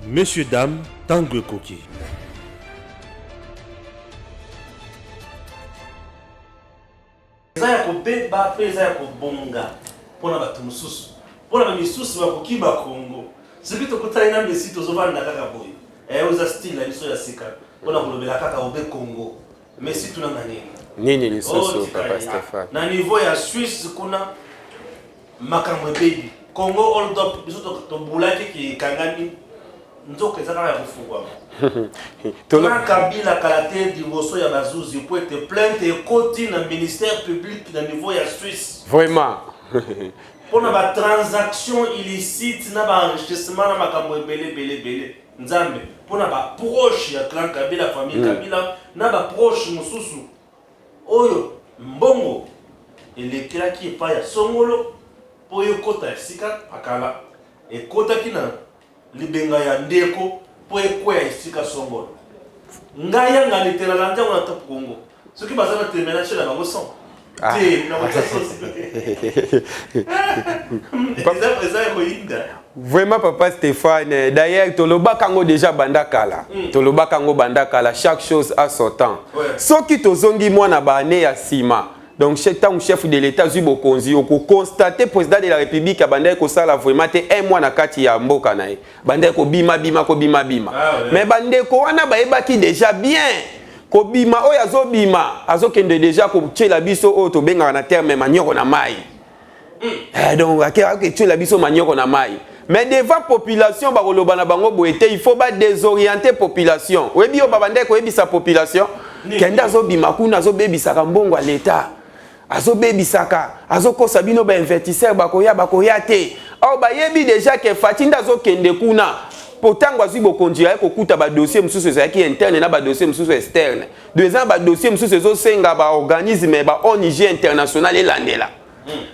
Messieurs, dames, tango ekoki. Zaya kobeba pe zaya kobonga pona bato mususu. Pona ba misusu bakoki ba Congo. Soki tokutana na mbesi tozovanda kaka boye. Oza style na biso ya sika. Pona kolobela kaka obe Congo. Messi tuna ngani. Nini lisusu Papa Stéphane. Na niveau ya Suisse kuna makambo baby. Congo hold up biso to bulaki ki kangani. Nzoka ezaka ya kufungwa. Tona Kabila Kalate divorce ya bazuzi pour être plainte et côté dans ministère public dans niveau ya Suisse. Vraiment. Pour na transaction illicite na ba enrichissement na makambo belé. Nzambe pour na ba proche ya clan Kabila famille Kabila na ba proche mususu. Oyo mbongo elekela ki pa ya songolo po yo kota sika akala e kota kina libenga ya ndeko po ekweya esika songolo ngaya ngani tela la ntango na top Congo soki bazana temena chela bango son te na Vraiment Papa Stéphane, d'ailleurs toloba kango déjà bandakala. Toloba kango bandakala, chaque chose a son temps. Soki tozongi mwana bane ya sima. Donc chef de l'État Zubo Konzi oko constater président de la République abandai ko sala vraiment te un mois na kati ya mboka na ye. Bandai ko bima. Mais bandai ko wana ba ebaki déjà bien. Ko bima oyo azobima azokende déjà ko tshela biso oyo to benga na terme manyoko na mai. Donc akeke tshela biso manyoko na mai. Mais devant population ba koloba na bango boete il faut ba désorienter population. Webi o babandai ko ebisa population. Kenda azobima kuna azobebisaka mbongo à l'État. Azobebisaka azokosa bino ba investisseur bakoya te. Or ba yebi déjà que Fatinda azokende kuna potango azibo konjira kokuta ba dossier mususu ezaki interne na ba dossier mususu externe. Deuxième ba dossier mususu ezosenga ba organisme ba ONG international elandela.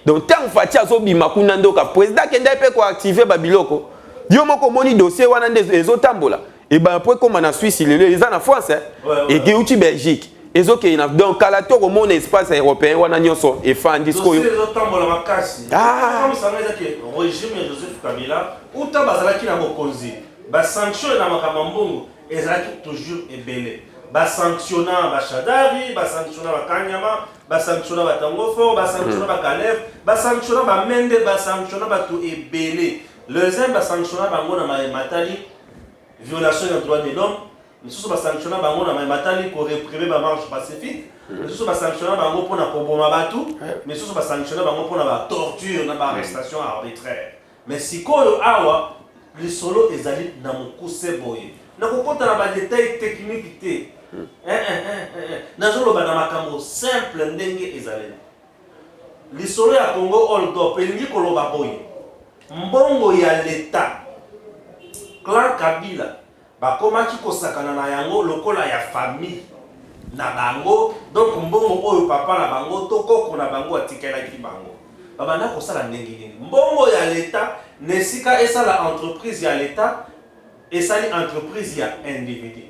Donc tant Fatia azobima kuna ndoka président kenda pe ko activer ba biloko. Yo moko moni dossier wana nde ezotambola. Et ben après comme en Suisse il est en France et qui outil Belgique. Donc, à la tour au monde espace européen, on a nyonso et fan disco. Comme ça, le régime de Joseph Kabila, ou tabazalaki na mokonzi, ba sanction na makamambongo, ezalaki toujours ebele. Ba sanctionna ba Shadari, ba sanctionna ba Kanyama, ba sanctionna ba Tangofo, ba sanctionna ba Kalef, ba sanctionna ba Mende, ba sanctionna ba tout ebele. Le zem ba sanctionna ba ngona matali, violation des droits de l'homme. Mais si on sanctionne bango na matali pour réprimer la marche pacifique, mais si on sanctionne bango pour na koboma batu, mais si on sanctionne bango pour na torture na arrestation arbitraire. Mais si koyo awa les solo ezali na mukuse boye. Na kokota na ba détails techniques té. Na zolo ba na makambo simple ndenge ezali. Les solo ya Congo hold up elingi koloba boye. Mbongo ya l'État. Clan Kabila bakomaki kosakana na yango lokola ya famille na bango donc mbongo oyo papa na bango to koko na bango atikelaki bango babanda kosala ndenge nini mbongo ya l'État nesika esala entreprise ya l'État esali entreprise ya individu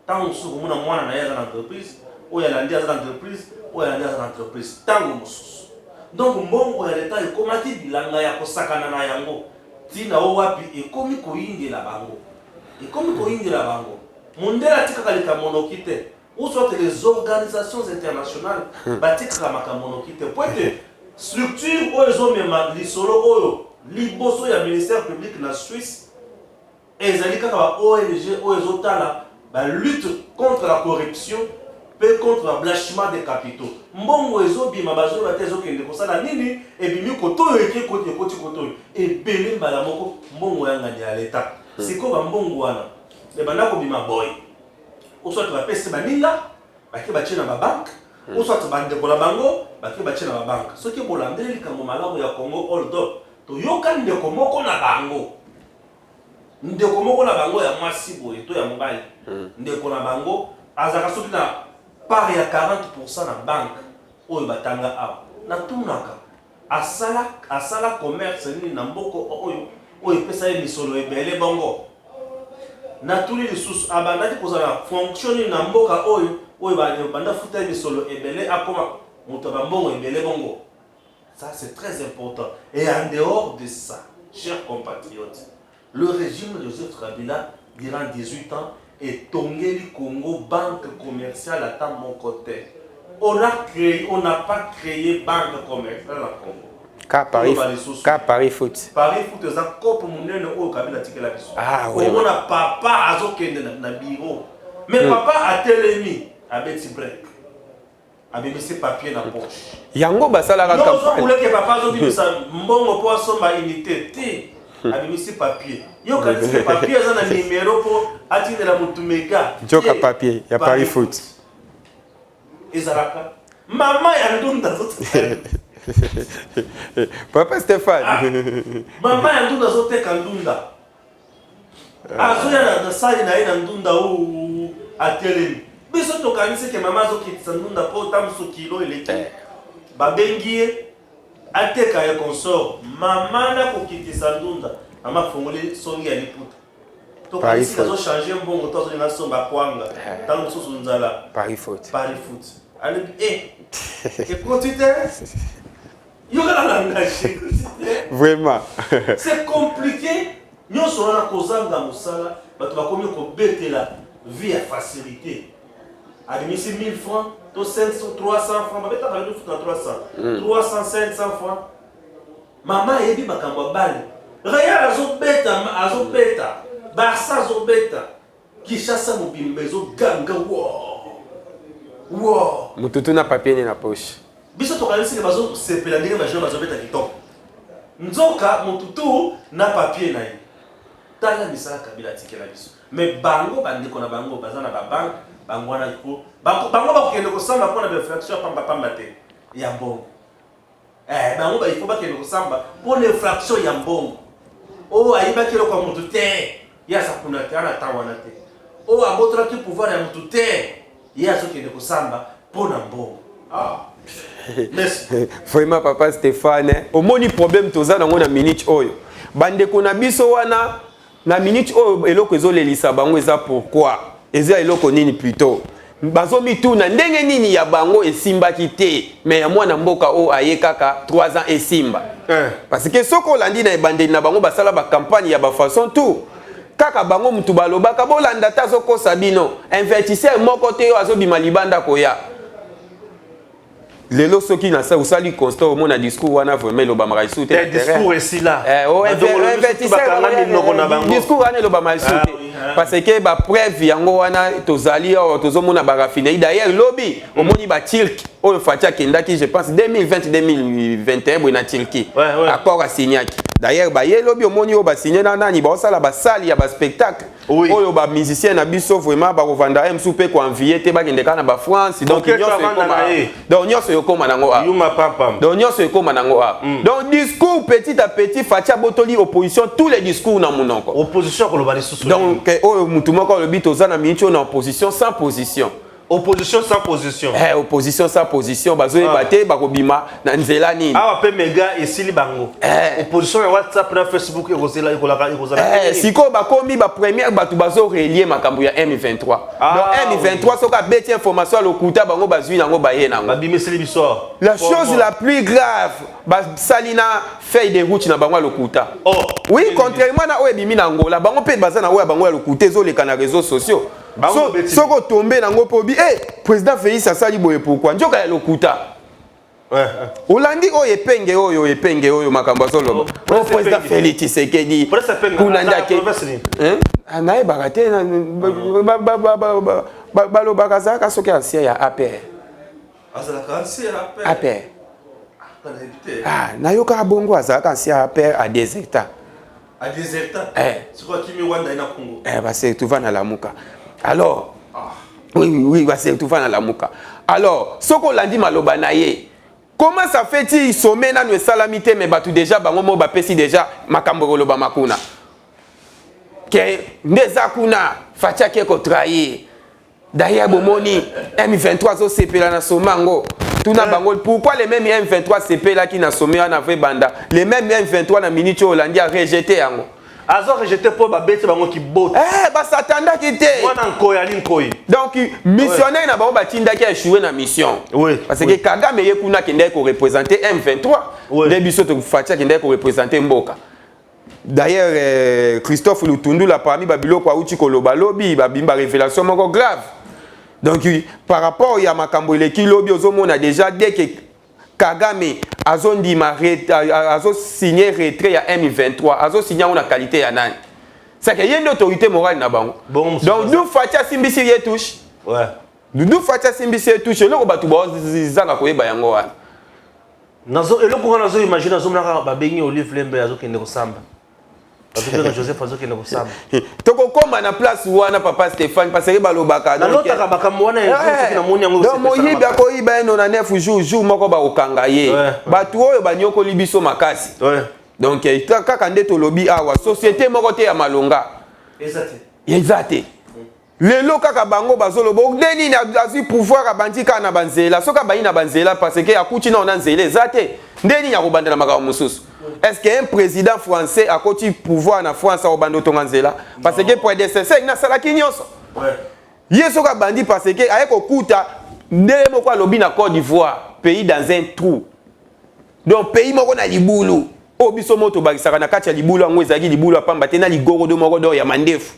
tango mususu mona mwana na ya entreprise oyo alandi ya entreprise oyo alandi ya entreprise tango mususu donc mbongo ya l'État ekomaki bilanga ya kosakana na yango tina o wapi ekomi koyindela bango. Et comme il dit là-bas, Mondela tika monokite, ou soit les organisations internationales, batika monokite. Pour être structure où ils ont même les solo oyo, liboso ya ministère public na Suisse, et ils ont kaka ONG où ils ont la lutte contre la corruption, peu contre le blanchiment des capitaux. Mbongo ezo bima bazo la tezo kende ko sala nini et bimi koto eke koti koto et belé mbala moko mbongo yanga ni à l'État. C'est quoi mbongo wana le banda ko bima boy ou soit va pesa baninga baki bache na ba banque ou soit bande ko la bango baki bache na ba banque ce qui bolandeli likambo malamu ya Congo hold up to yoka ndeko moko na bango ya mwasi boye to ya mobile ndeko na bango azaka soki na part ya 40% na banque oyo batanga awa na tunaka asala commerce ni na mboko oyo pesa ye misolo ebele bongo na tuli lisusu abandaki kozala fonctionner na mboka oyo banda futa misolo ebele akoma moto bambongo ebele bongo. Ça c'est très important. Et en dehors de ça, chers compatriotes, le régime de Joseph Kabila durant 18 ans et Tongeli Congo banque commerciale à temps mon côté. On n'a pas créé banque commerciale à Congo. Ka Paris Foot. Paris Foot za coupe monene au Kabila tikela biso. Ah oui. On a papa azokende na bureau. Mais papa a télémi avec ses break. Avec ses papiers dans la poche. Yango basala ka campagne. Non, on que papa azoki ça mbongo po asomba unité ti. Avec ses papiers. Yo ka ses papiers za na numéro po atindela mutu mega. Joka papier ya Paris Foot. Ezaraka. Maman ya ndunda zote. Papa Stéphane. Maman ya ndunda zote kandunda. Azoya na sali na ina ndunda u atelemi. Biso to kanise ke mama zo kitisa ndunda po tamso kilo eleki. Babengie ateka ya consort. Mama na ko kitisa ndunda. Mama fongole songi ya liputa. To kanise zo changer mbongo to zo na somba kwanga. Tango so nzala. Paris Foot. Paris Foot. Allez et continue. Il y aura la langage. Vraiment. C'est compliqué. Nous sommes en causant dans Moussala, mais tu vas combien qu'on bête la vie à facilité. À 1000 francs, 500, 300 francs, mais tu as parlé de 300. 300, 500 francs. Maman a dit ma cambabale. Regarde, azo bêta. Barça azo bêta. Qui chasse mon bimbezo ganga. Wow. Mututu na papier ni na poche. Biso to kanisi ke bazo sepela ndenge majeur bazo beta kitoko. Nzoka mututu na papier na ye. Tala misala Kabila tikela biso. Mais bango bandeko na bango bazana ba bank bango na ko. Bango ba kende ko samba pona be fraction pamba te. Ya mbongo. Bango ba ifo ba kende ko samba pona fraction ya mbongo. O ayiba kelo kwa mutu te. Ya sakuna te ana tawana te. O abotra ki pouvoir ya mutu te. Ya so kende ko samba pona mbongo. Vraiment papa Stéphane, au moni problème toza nango na minute oyo. Bandeko na biso wana na minute oyo eloko ezolelisa bango eza pourquoi? Eza eloko nini plutôt? Bazomi tout na ndenge nini ya bango esimbaki te, mais ya mwana mboka o aye kaka 3 ans esimba. Parce que soko landi na ebandeli na bango basala ba campagne ya ba façon tout. Kaka bango mutu balobaka bolanda ta zoko sabino, investisseur moko te yo azobima libanda koya. Lelo soki na ça usali constat au mon discours wana vraiment lo bamara isu te discours ici là discours wana lo bamara isu te parce que ba preuve yango wana tozali o tozomona ba raffinerie d'ailleurs lobby au moni ba Turquie o fatia kendaki je pense 2020 2021 bo na Turquie accord a signé d'ailleurs ba ye lobby au moni o ba signé na nani ba osala ba salle ya ba spectacle oyo ba musicien na biso vraiment ba kovanda M soupe ko envier te ba kendeka na ba France donc nyonso yokoma nango a donc nyonso yokoma nango a donc discours petit à petit fatia botoli opposition tous les discours na monoko opposition ko lo ba lisusu donc oyo mutu moko lobi toza na minute na opposition sans position. Opposition sans position. Opposition sans position. Bazo ebate bakobima na nzela nini. Awa pe mega esili bango. Opposition ya WhatsApp na Facebook ekozela ekozala. Siko bakomi ba première batu bazo relier makambo ya M23. Donc M23 soka beti information lokuta bango bazwi nango baye nango. Babimeseli biso. La chose la plus grave, basalina feuille de route na bango lokuta. Oui, contrairement na oebimi na Angola, bango pe bazana oya bango ya lokuta ezoleka na réseaux sociaux. Soko tomber nango pobi président Félix asali boye pourquoi njoka ya lokuta Olandi epenge oyo makambo azoloba président Félix Tshisekedi kuna ndake anaye bagate balobaka zaka soki ancien ya APR APR nayoka bongo azaka ancien ya APR à déserta c'est quoi qui me wanda ina Congo parce que tu vas na Lamuka. Alors, oui, c'est tout va dans la mouka. Alors, ce qu'on l'a dit maloba naye, comment ça fait-il sommet na nous salamité mais batu déjà bango mo ba pesi déjà makambo loba makuna. Que ndeza kuna fatia ke ko trahir. D'ailleurs bomoni M23 zo sepela na somango. Tuna bango pourquoi les mêmes M23 sepela qui na sommet na vrai banda. Les mêmes M23 na minute Hollandi a rejeté yango. Azo rejeté pour babete bango ki bote. Ba satanda ki te. Wana nkoya li nkoyi. Donc missionnaire na bango batinda ki a échoué na mission. Oui. Parce que Kagame ye kuna kende ko représenter M23. Les biso to fatia kende ko représenter Mboka. D'ailleurs, Christophe Lutundula parmi Babilo kwa uchi koloba lobi babimba révélation moko grave. Donc par rapport à makambo eleki lobi ozomona déjà dès que Kagame azo signé retrait ya M23 azo signé una qualité ya nani. C'est que y a une autorité morale na bango. Donc nous fatia simbisi ye touche. Ouais. Nous fatia simbisi ye touche loko batu ba zanga koyeba yango wana. Nazo eloko nga nazo imagine nazo mnaka babengi Olive Lembe azo kende kosamba. Bato Joseph azo kende kosamba. Toko koma na place wana papa Stéphane parce que balobaka donc na lotaka bakambo wana soki na moni yango donc moyibi akoyiba eno na 9 jours moko ba okanga ye batu oyo banyoko libiso makasi. Donc kaka nde tolobi awa société moko te ya malonga. Exacte. Lelo kaka bango bazolobo deni na azi pouvoir abandika na banzela soka bayi na banzela parce que akuti na onanzela ezate ndeni ya kobandela makambo mususu. Est-ce qu'un président français a côté pouvoir na France au bando tonganzela parce que prédécesseur na salaki nyonso. Yesoka bandi parce que ayeko kuta ndele moko lobi na Côte d'Ivoire pays dans un trou. Donc pays moko na libulu obiso moto bakisaka na kati ya libulu ngo ezaki libulu apamba te na ligoro do moko do ya mandefu.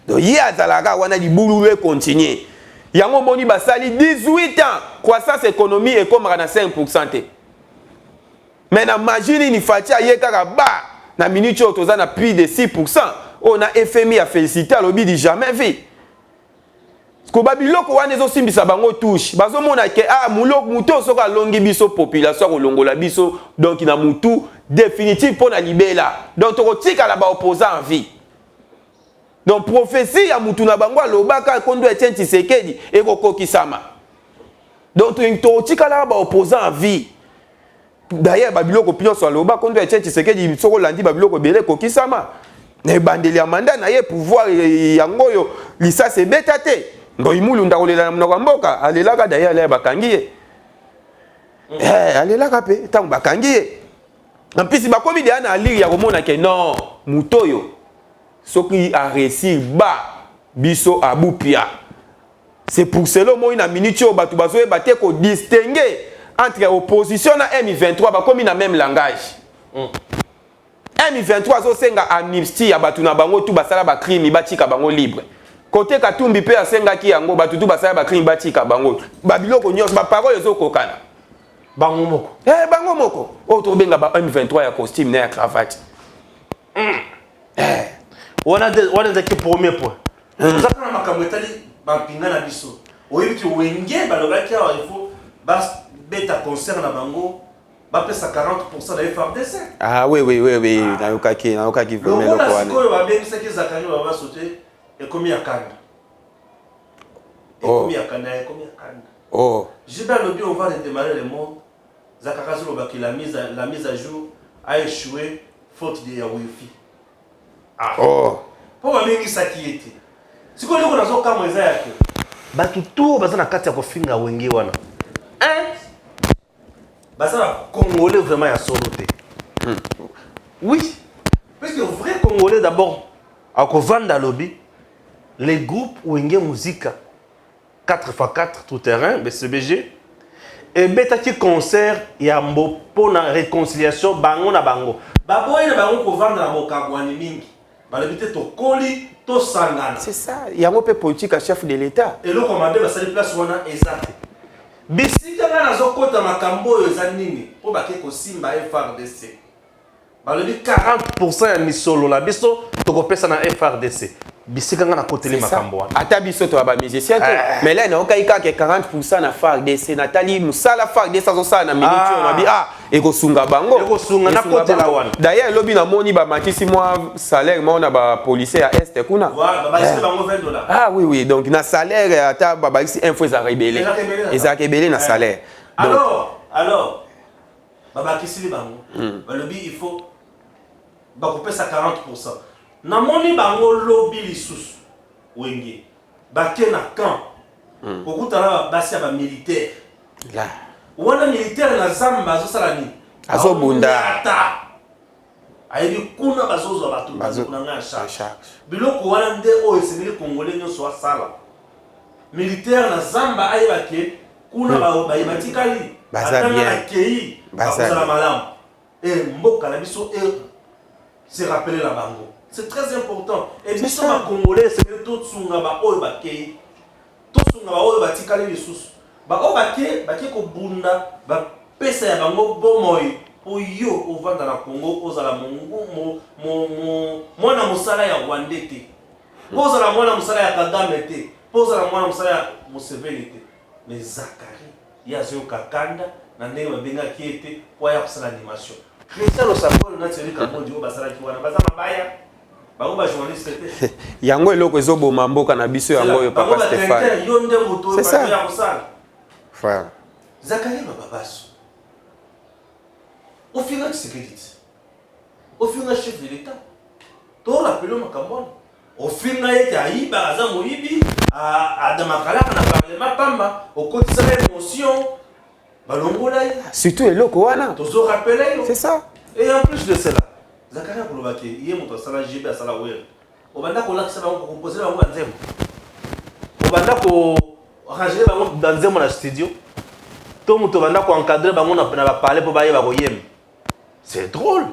Donc il y a zalaka wana libulu le continuer. Yango moni basali 18 ans croissance économique et comme na 5% te. Mais na majini ni fatia ye kaka ba na minute otoza na plus de 6%. On a FMI a félicité lobi di jamais vu. Ko babiloko wana ezo simbisa bango touche. Bazo mona ke muloko muto soka longi biso population ko longola biso donc na mutu définitif pour na libela. Donc to tika la ba opposant en vie. Donc prophétie ya mutu na bango lobaka kondo Etienne Tshisekedi e kokokisama. Donc to tika la ba opposant en vie. D'ailleurs babiloko pion so loba kondo Etienne Tshisekedi soko landi babiloko belé kokisama. Ne bandeli ya mandat na ye pouvoir yango yo lisa se betate. Donc imulu ndakolela na mboka alelaka d'ailleurs la bakangi ye. Alelaka pe tant bakangi ye. En plus bakomi de na lire ya komona ke non mutoyo soki a réussir ba biso abupia. C'est pour cela moi na minute o batu bazoye baté ko distinguer entre opposition na M23 bakomi na même langage. M23 zo senga amnistie ya batu na bango tu basala ba crime batika bango libre. Côté Katumbi pe asenga ki yango batu tu basala ba crime batika bango. Babiloko nyos ba parole zo kokana. Bango moko. Bango moko. Autre benga ba M23 ya costume na ya cravate. Wana de premier point. Zaka na makambo etali bampinga na biso. Oyebiti wenge balobaki awa il faut bas beta concert na bango. Bapesa 40% de FRDC. Ah oui, na okaki vraiment le quoi. Le ba bengisa ki Zakari ba sauter et combien ya kanda. Et combien ya kanda, et combien ya kanda. Oh. Gilbert Lobi on va redémarrer le monde. Zakara Zoloba qui la mise à jour a échoué faute de Wi-Fi. Oh. Pour ba bengisa ki était. Siko leko nazo kama eza yake. Batu tout bazana kati ya kofinga wenge wana. Ça Congolais vraiment à soloté. Oui. Parce que vrai Congolais d'abord, à Kovanda Lobby, les groupes Wenge Musica 4x4 tout terrain, BCBG, et Betaki concert et à pour la réconciliation bango na bango. Baboy na bango Kovanda na Mokabwani mingi. Balabité to koli to sangana. C'est ça, il y a un peu politique à chef de l'État. Et le commandeur va salir place wana exact. Bisika nga nazokota makambo oyo eza nini po bake kosimba FRDC. Balobi 40% ya misolo la biso tokopesa na FRDC. Bisika nga na koteli makambo wana. Ata biso to ba musicien te. Mais là na okaika ke 40% na FRDC Nathalie musala FRDC azosala na minute on bi ekosunga bango. Ekosunga na kotela wana. D'ailleurs lobi na moni ba matisi moi salaire moi na ba policier à est kuna. Voilà, ba isi bango $20. Ah oui donc na salaire ata ba isi info za rebelle. Eza rebelle na salaire. Alors baba kisili bango. Balobi il faut ba kopesa 40%. Na moni bango lobi lisusu wenge bake na camp kokutana basi ba militaire là wana militaire na zamba azosala nini azobunda ayebi kuna bazozo batu na nga charge biloko wana nde o esengeli congolais nyonso asala militaire na zamba ayebake kuna bayibatikali baza bien akei bazala malamu mboka na biso se rappeler la bango. C'est très important. Et puis, ça, les Congolais, c'est que tout le monde va oye tout le monde va oye batikale les sous. Ba o bake ko bunda ba pesa ya bango bomoy po yo o vanda na Congo ozala mongo mwana musala ya Rwanda te. Ozala mwana musala ya Kagame te. Ozala mwana musala ya Museveni te. Mais Zakari yazo kakanda na ndenge babenga kiete po ya kusala animation. Christian lo sapolo na tseli ka mondi o basala kiwana bazama baya. Ba journaliste te. Yango eloko ezoboma mboka na biso yango yo papa Stéphane. Yonde moto c'est ça. Ya kusala. Frère. Zakari Bababasso. Au final de sécurité. Au final chef de l'État. Tout rappelons ma cambone. Au final il y a eu Baza Moïbi à Damakala na parlement pamba au côté de l'émotion. Balongolaï. Surtout eloko wana. Toujours rappelé. C'est ça. Et en plus de cela, Zakari Kolobake, il est monté à Sala GB à Sala Ouel. Au banda ko lakisa ba ko composer ba ko nzembo. Au banda ko ranger dans nzembo na studio. Tout le monde va encadrer, va parler pour bailler baroyem. C'est drôle.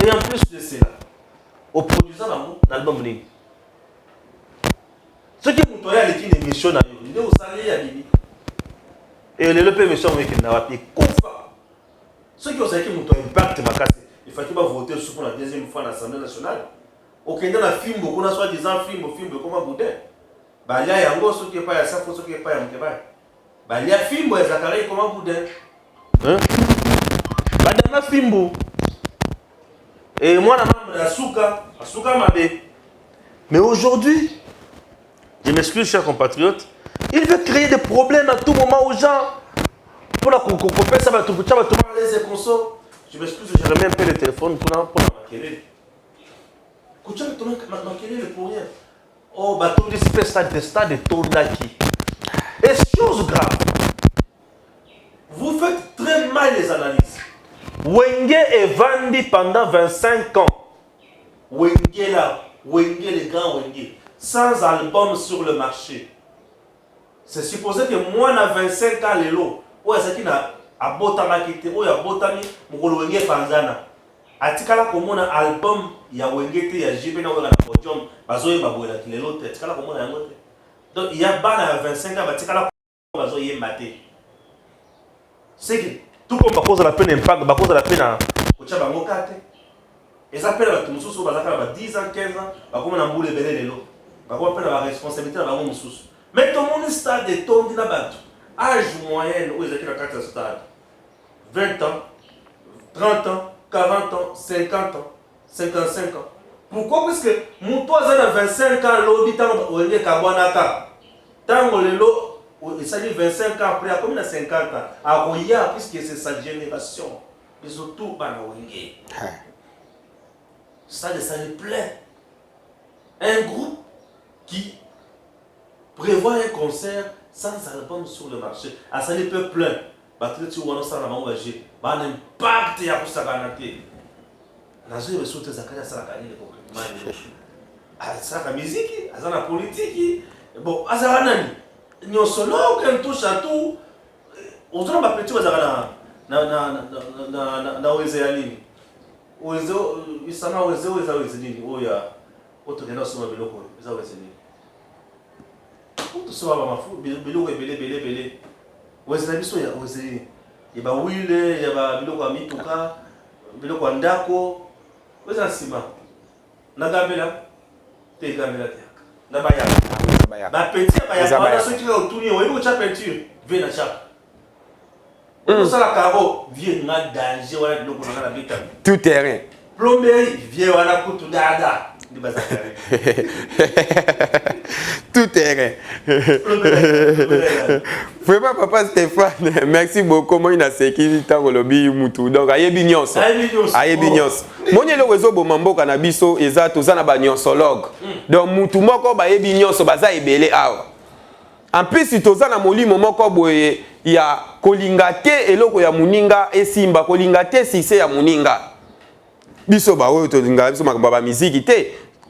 Et en plus de cela, au produisant l'album ligne. Ce qui est montré avec une émission, il est au salaire à Bibi. Et le émission avec n'a pas pu confa. Ce qui est montré impact ma casse. Il faut qu'il va voter sur la deuxième fois à l'Assemblée nationale. Au Kenya na film beaucoup na soit disant film comme un boudin. Bah il y a yango ce qui est pas ya ça faut ce qui est pas ya mkeba. Bah il y a film où Zakari comme un boudin. Hein? Bah dans la film et moi la maman la Asuka Mabe. Mais aujourd'hui, je m'excuse chers compatriotes, il veut créer des problèmes à tout moment aux gens. Pour la couper ça va tout les consoles. Je m'excuse, je remets un peu le téléphone pour m'acquérir. Koucha m'acquérir pour rien. Oh, bateau de stade de Tondaki. Et chose grave, vous faites très mal les analyses. Wenge est vendu pendant 25 ans. Wenge les grands Wenge, sans album sur le marché. C'est supposé que moi, à 25 ans, les lots, où est-ce qu'il y a un botami, où il y a un botami, Wenge Panzana. Atikala comme un album, il y a Wenge, il y a JB, il y a un podium, il y a un lots, Atikala comme un autre. Donc il y a ban à 25 ans, Atikala comme un maté. C'est que tout comme à cause de la peine impact, à cause de la peine à Kochabangokate. Ils appellent à tout le monde, 10 ans, 15 ans, comme on a boulé les lots. On appelle la responsabilité à la Moussous. Mais tout le monde stade de ton dinabat. Âge moyen où ils étaient dans 4 stades. 20 ans, 30 ans, 40 ans, 50 ans, 55 ans. Pourquoi? Parce que mon toit a 25 ans, l'autre temps, on est à Bonaka. Tant que il s'agit de 25 ans après, comme il a 50 ans. À Roya, puisque c'est sa génération. Ils ont tout ban à Wenge. Ça les plaît. Un groupe qui prévoit un concert sans album sur le marché. À ça, les peuples pleins. Batterie sur Wano Sana Mangwaji. Un impact à Kusaganaté. Nazo est sur tes accords, ça a gagné concrètement. Ça la musique, ça la politique. Bon, ça a nani. Nous sommes là, on touche à tout. On se rend pas petit, on a na Oezéani. Oezo, il s'en a Oezo, il s'en a Oezéani. Oh, ya. Autre que nous sommes à Beloko, il s'en a Oezéani. Tout ça va m'afou, Beloko est belé. Oezéani, il y a Oezéani. Il y a Wille, il y a Beloko Amituka, Beloko Andako. Oezéani Sima. Nagabela, t'es Gabela. Nabaya. Ma peinture, il y a ceux qui ont tourné, on est où ta peinture? Viens à chaque. On sait la carreau, viens à danger, on a de l'eau pour la vie. Tout terrain. Plomberie, viens à la couture d'Ada. Tout terrain. Vraiment, papa Stéphane, merci beaucoup. Moi, il a sécurité dans le lobby Moutou. Donc, aïe bignos. Aïe bignos. Moi, il y a le réseau de Mambo Canabiso, et ça, tout ça, n'a pas gnosologue. Donc, Moutou, moi, quand aïe bignos, baza est belé. En plus, si tout ça, n'a moli, moment quand il y a Kolingate et l'autre, il y a Muninga et Simba. Kolingate, si c'est à Muninga. Biso, bah, oui, biso, ma musique,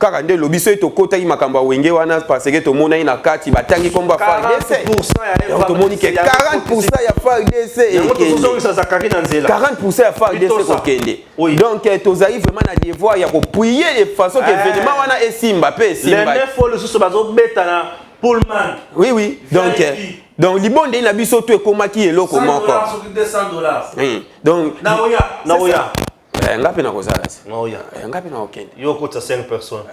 kaka nde lobi so tokotaki makambo ya wenge wana parce que tomonaki na kati batangi kombo ya FARDC donc tomoni ke 40% ya FARDC 40% ya FARDC kokende donc tozali vraiment na devoir ya kopuye de façon que événement wana esimba pe esimba les 9 fois le sous bazobeta na Pullman. Oui donc libonde na biso to ekomaki eloko moko $100 donc naoya ngapi na kozala naoya ngapi na okende yo kota 5 personnes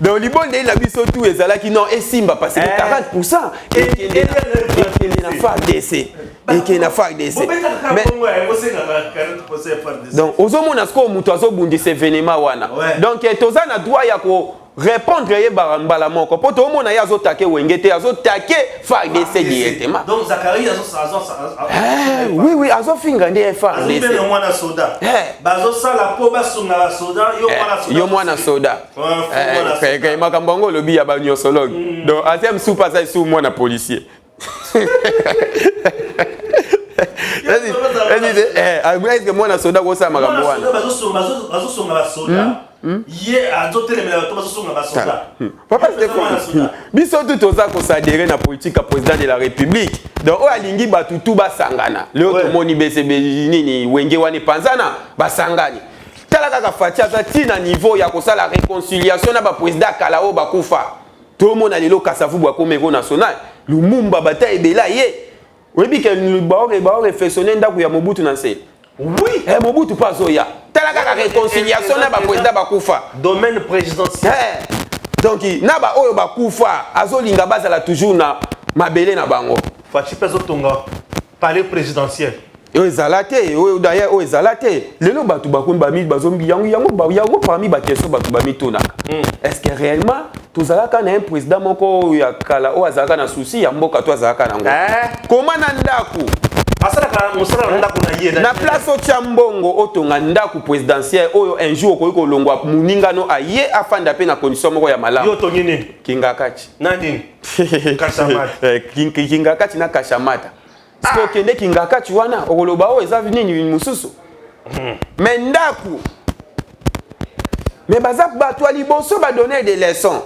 donc libonde na biso tu ezalaki non esimba parce que 40% ekende na FARDC donc ozomona siko moto azobundisa événement wana donc toza na droit ya ko répondre ye mbala moko po tomona ye azotake wenge te azotake FARDC directement donc Zachary oui azofinga nde FARDC mwana soda bazosala po basunga ba soda yo mwana soda kay makambo ngo lobi ya ba nyosologue donc atem soupa ça sous mwana policier est-ce que mwana soda ko sa makambo wana bazosonga ba soda ye azotelemela bato bazosonga ba soda papa Stéphane biso tout toza ko s'adhérer na politique à président de la République donc o alingi batu tout basangana leo tomoni BCB nini wenge wane panzana basangani tala kaka fatia za tina niveau ya kosala réconciliation na ba président kala o bakufa tout mona lelo kasavu bwa komeko national Lumumba bata ebela ye oyebi ke ba réflexionner ndaku ya Mobutu na nse oui Mobutu pas oya tala kaka réconciliation na ba président bakufa domaine présidentiel donc na ba oyo bakufa azolinga bazala toujours na mabele na bango fachi peso tonga palais présidentiel oyo ezalate oyo d'ailleurs oyo ezalate lelo batu bakombi bami bazombi yango parmi ba question batu bami tonaka est-ce que réellement tozalaka na un président moko ya kala oyo azalaka na souci ya mboka to azalaka nango comment na ndaku na place otia mbongo otonga ndaku présidentiel oyo un jour okoki kolongwa muningano aye afanda pe na condition moko ya malamu yo tongi nini Kingakachi nani Kashamata Kingakachi na Kashamata siko kende Kingakachi wana okoloba o eza nini mususu mais ndaku mais baza bato liboso ba donner des leçons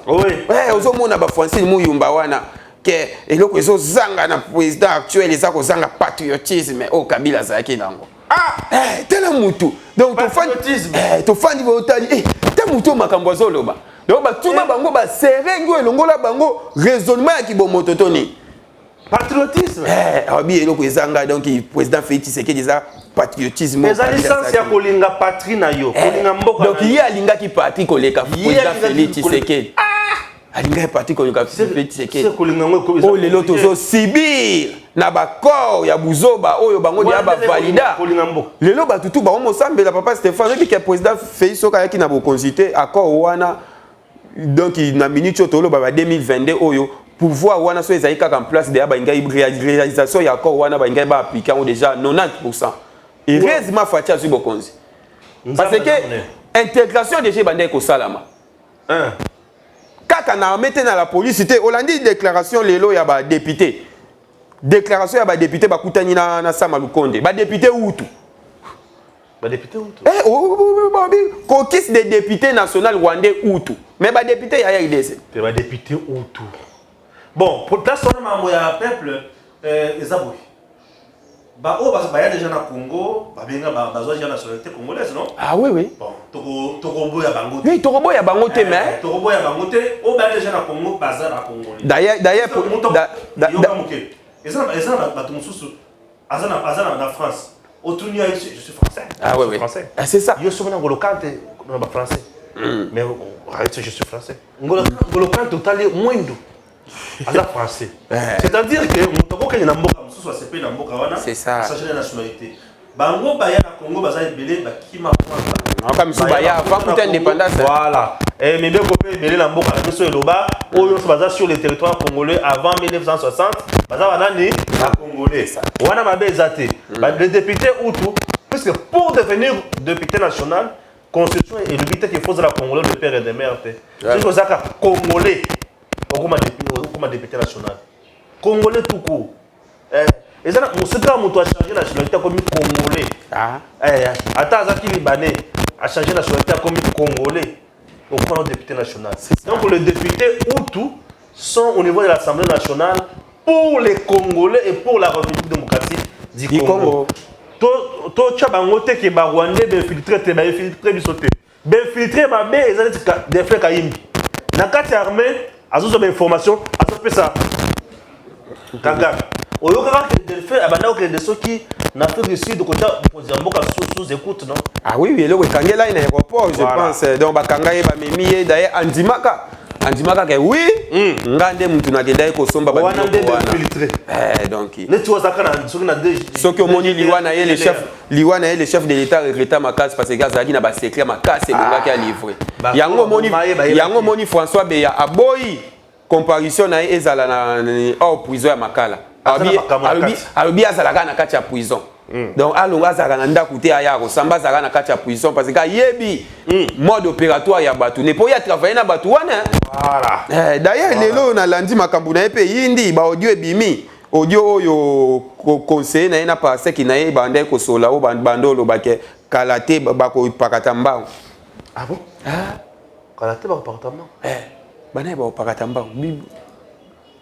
ozomona ba Francine Muyumba wana que eloko ezo zanga na président actuel eza ko zanga patriotisme au Kabila zaki nango tela mutu donc to fandi botali te mutu makambo zoloba donc ba tuma bango ba serengo elongola bango raisonnement ya kibomoto toni patriotisme abi eloko ezanga donc président Félix Tshisekedi eza patriotisme mais ça licence ya kolinga patrie na yo kolinga mboka donc ye alinga ki patrie koleka président Félix Tshisekedi alinga parti koleka Félix Tshisekedi o lelo tozo sibir na bakor ya buzoba oyo bango dia ba valida lelo batutu ba homo sambela papa Stéphane bi ke président Félix soka yaki na bo consulter accord wana donc na minute otolo ba 2022 oyo pouvoir wana so ezali kaka en place de ba ngai réalisation ya accord wana ba ngai ba appliquer déjà 90% et heureusement fatia su bokonzi parce que intégration déjà bande ko salama kaka na mette na la police te olandi déclaration lelo ya ba député déclaration ya ba député bakutani na Sama Lukonde ba député utu kokis des députés national rwandais utu mais ba député ya RDC ba député utu bon pour place on mambo ya peuple ezabou ba o ba ya déjà na Congo ba benga ba bazwa déjà nationalité congolaise non oui bon tokobo ya bango oui tokobo ya bango te mais tokobo ya bango te o ba déjà na Congo bazar na congolais d'ailleurs ezana ba tumususu azana na France autour je suis français oui c'est ça yo somona ngolokante na ba français mais arrête je suis français ngolokante total mwendo aza français c'est-à-dire que mutoko kenya na mboka mususu asepe na mboka wana c'est ça ça change la nationalité bango baya na Congo baza ebele bakima kwa comme si baya avant toute indépendance voilà et mais bien copé ebele na mboka biso eloba oyo baza sur le territoire congolais avant 1960 baza banani na congolais wana mabe ezate les députés utu puisque pour devenir député national constitution et le but qu'il faut la congolais de père et de mère c'est que ça congolais comme député national congolais tout court et ça musuka mutu a changé la nationalité comme congolais attends ça qui libanais a changé la nationalité comme congolais au point de député national. Donc les députés Hutu sont au niveau de l'Assemblée nationale pour les Congolais et pour la République démocratique du Congo. To chabangote ke ba Rwandais ben filtré te ba filtré bisoté. Ben filtré ba be ezali des faits kayimbi. Na kati armée azozo ba information azope ça. Kaga. Oyo kaka des faits abanda que de ceux qui n'a fait réussir de côté Mboka sous écoute non. Ah oui oui, le kangela ina aéroport je pense donc ba kangaye ba memiye d'ailleurs andimaka ke oui ngande mutu na kenda ko somba ba wana filtré donc ne tu vois ça kana soki na soki omoni liwana ye le chef de l'état regretta makasi parce que gazaki na ba secret makasi ngaki a livrer yango moni François Beya aboyi comparution na ezala na au prison ya Makala alobi azalaka na kati ya prison. Donc alonga azalaka na ndako te aya kosamba azalaka na kati ya prison parce que yebi mode opératoire ya bato ne po ya travailler na bato wana. Voilà. D'ailleurs lelo na landi makambu na epe yindi ba audio ebimi audio oyo conseiller na ena parce que na ye bande ko sola o bandolo bake kalate bako pakata mbao. Ah bon? Kalate bako pakata mbao. Bana ba pakata mbao.